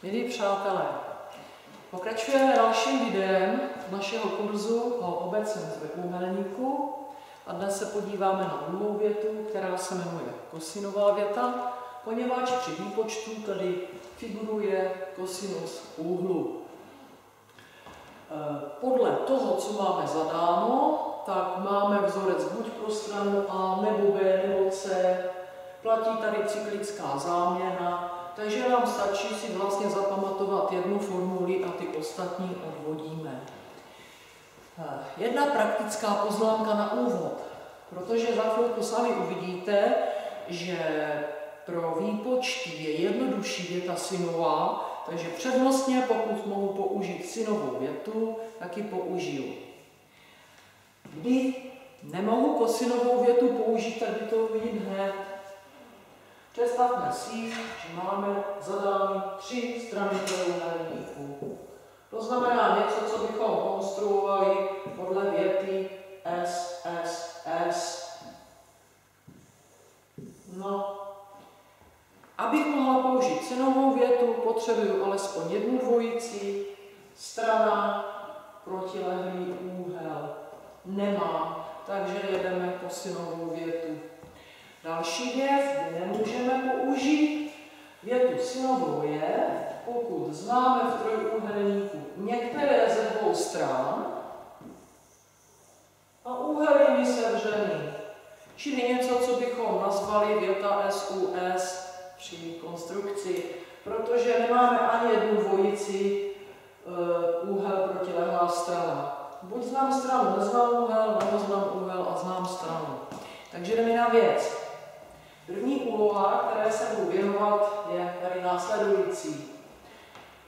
Milí přátelé, pokračujeme dalším videem našeho kurzu o obecném trojúhelníku a dnes se podíváme na druhou větu, která se jmenuje kosinová věta, poněvadž při výpočtu tady figuruje kosinus úhlu. Podle toho, co máme zadáno, tak máme vzorec buď pro stranu A, nebo B, nebo C. Platí tady cyklická záměna, takže nám stačí si vlastně zapamatovat jednu formuli a ty ostatní odvodíme. Jedna praktická poznámka na úvod, protože za chvilku sami uvidíte, že pro výpočty je jednodušší věta sinová, takže přednostně, pokud mohu použít sinovou větu, tak ji použiju. Kdy nemohu kosinovou větu použít, tak by to uvidím hned. Představme si, že máme zadány 3 strany trojúhelníku. To znamená něco, co bychom konstruovali podle věty SSS. No, abych mohla použít sinovou větu, potřebuju alespoň jednu dvojici, strana, protilehlý úhel. Nemám, takže jedeme kosinovou větu. Další věc, kdy nemůžeme použít větu sinovou je, pokud známe v trojúhelníku některé ze dvou stran a úhel je mi sevřený. Čili něco, co bychom nazvali věta SUS při konstrukci, protože nemáme ani jednu dvojici úhel protilehlá strana. Buď znám stranu, neznám úhel, nebo znám úhel a znám stranu. Takže jdeme na věc. První úloha, které se budu věnovat, je tady následující.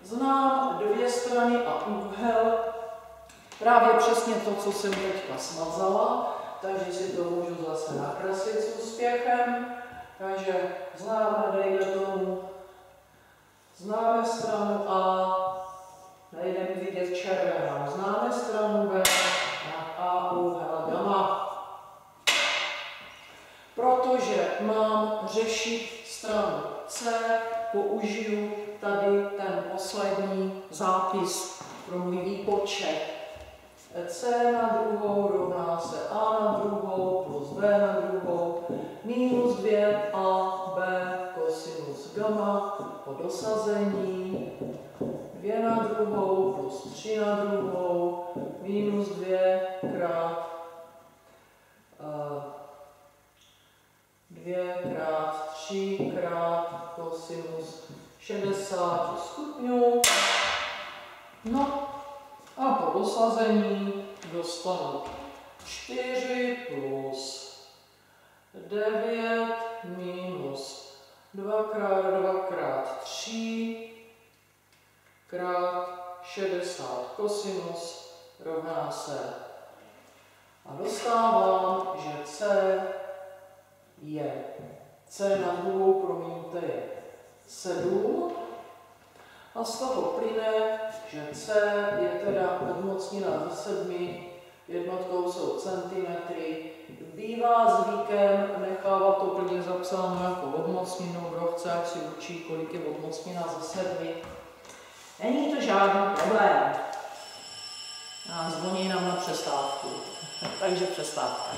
Znám dvě strany a úhel, právě přesně to, co jsem teďka smazala, takže si to můžu zase nakreslit s úspěchem. Takže známe, dejme tomu, známe stranu A, nejdeme vidět červenou, známe stranu B, a úhel gamma. Protože mám řešit stranu C, použiju tady ten poslední zápis pro můj výpočet. C na druhou rovná se A na druhou plus B na druhou minus 2AB kosinus gamma po dosazení 2 na druhou plus 3 na druhou minus 2 krát 2 krát 3 krát kosinus 60 stupňů. No a po dosazení dostanu 4 plus 9 minus 2 krát 2 krát 3 krát 60 kosinus rovná se. A dostávám, že C na druhou, promiňte, je 7. A z toho plyne, že C je teda odmocnina ze 7, jednotkou jsou centimetry. Bývá zvykem nechávat to plně zapsáno jako odmocninu, kdo chce, ať si učí, kolik je odmocnina ze 7. Není to žádný problém. A zvoní nám na přestávku. Takže přestávka.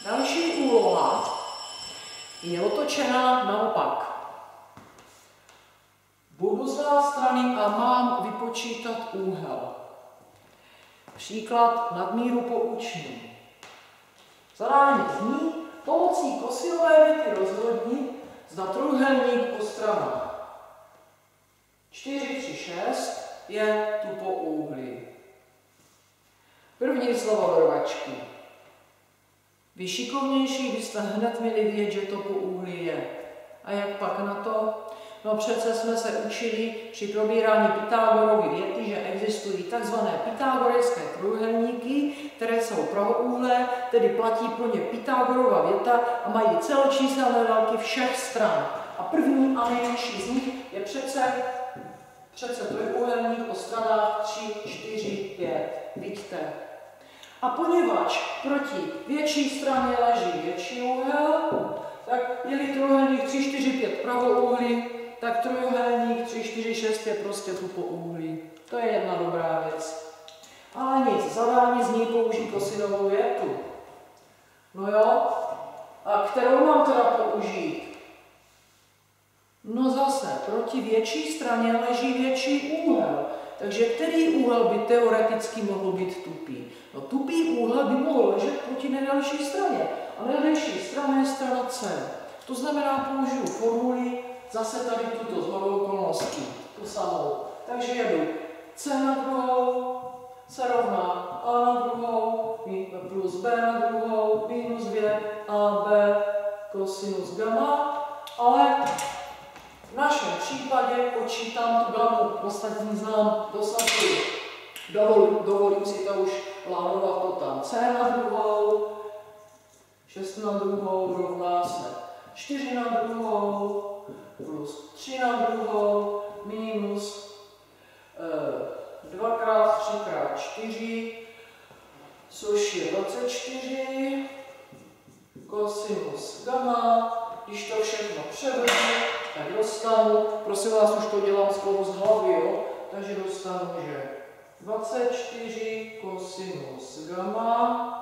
Další úloha je otočená naopak. Budu znát strany a mám vypočítat úhel. Příklad nadmíru poučný. Zadání zní, pomocí kosinové věty rozhodni, zda trojúhelník po stranách. 4, 3, 6 je tupoúhlý. První slovo do rvačky. Vy šikovnější byste hned měli vědět, že to po úhli je. A jak pak na to? No přece jsme se učili při probírání Pythagorovy věty, že existují tzv. Pythagorejské trojúhelníky, které jsou pravoúhlé, tedy platí pro ně Pythagorova věta a mají celočíselné délky všech stran. A první a nejmenší z nich je přece trojúhelník o stranách 3, 4, 5. Vidíte. A poněvadž proti větší straně leží větší úhel, tak je-li trojúhelník 3, 4, 5 pravouhlý, tak trojúhelník 3, 4, 6 je prostě tupouhlý. To je jedna dobrá věc. Ale nic, zadání z ní použít kosinovou větu. No jo, a kterou mám teda použít? No zase, proti větší straně leží větší úhel. Takže který úhel by teoreticky mohl být tupý? No tupý úhel by mohl ležet proti nejdelší straně. A nejdelší strana je strana C. To znamená, použiju formuli zase tady tuto shodou okolností, tu samou. Takže jedu C na druhou, C rovná A na druhou, plus B na druhou, minus 2 AB kosinus gamma, ale v našem případě počítám tu gamu, ostatní znám, dosazuji. Dovolím si to už plánovat to tam. C na druhou, 6 na druhou, rovná se 4 na druhou, plus 3 na druhou, minus 2x3x4, což je 24, kosinus gamma. Když to všechno převedu, tak dostanu, prosím vás, už to dělám skoro z hlavy, jo? Takže dostanu, že 24 kosinus gamma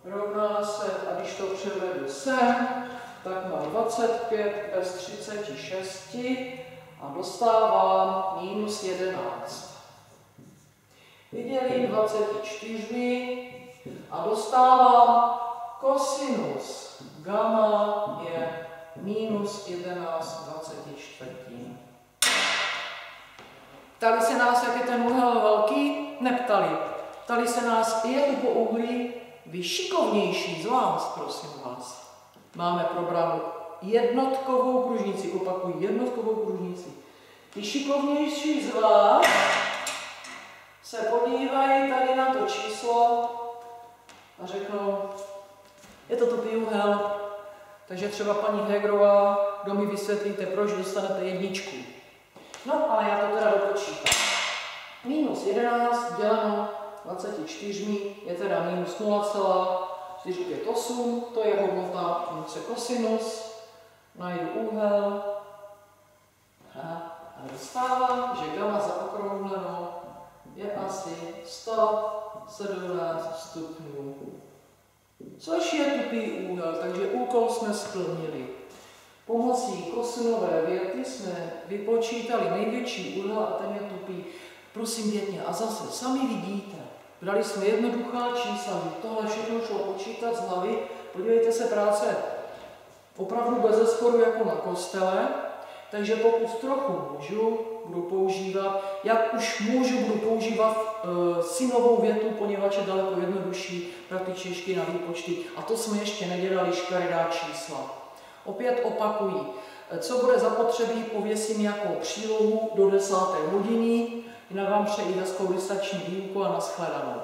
rovná se, a když to převedu sem, tak mám 25 bez 36 a dostávám minus 11. Vydělím 24 a dostávám kosinus gamma je minus 11/24. Ptali se nás, jak je ten úhel velký? Neptali. Ptali se nás, je tupouhlý? Vy šikovnější z vás, prosím vás. Máme probranou jednotkovou kružnici, opakuji, jednotkovou kružnici. Ty šikovnější z vás se podívají tady na to číslo a řeknou, je to tupý úhel, takže třeba paní Hegerová, kdo mi vysvětlíte, proč dostanete jedničku. No, ale já to teda dopočítám. Minus 11 děleno 24 je teda minus 0,458, to je hodnota funkce kosinus, najdu úhel a dostávám, že gamma zaokrouhleno je asi 117 stupňů. Což je tupý úhel, takže úkol jsme splnili. Pomocí kosinové věty jsme vypočítali největší úhel a ten je tupý. Prosím pěkně, a zase sami vidíte, brali jsme jednoduchá čísla, tohle všechno šlo počítat z hlavy. Podívejte se, práce opravdu bez zesporu jako na kostele, takže pokud trochu můžu, budu používat, jak už můžu, budu používat synovou větu, poněvadž je daleko jednodušší pro ty češky na výpočty. A to jsme ještě nedělali škaredá čísla. Opět opakuji, co bude zapotřebí, pověsím jako přílohu do 10. hodiny, jinak vám přeji hezkou distanční výuku a nashledanou.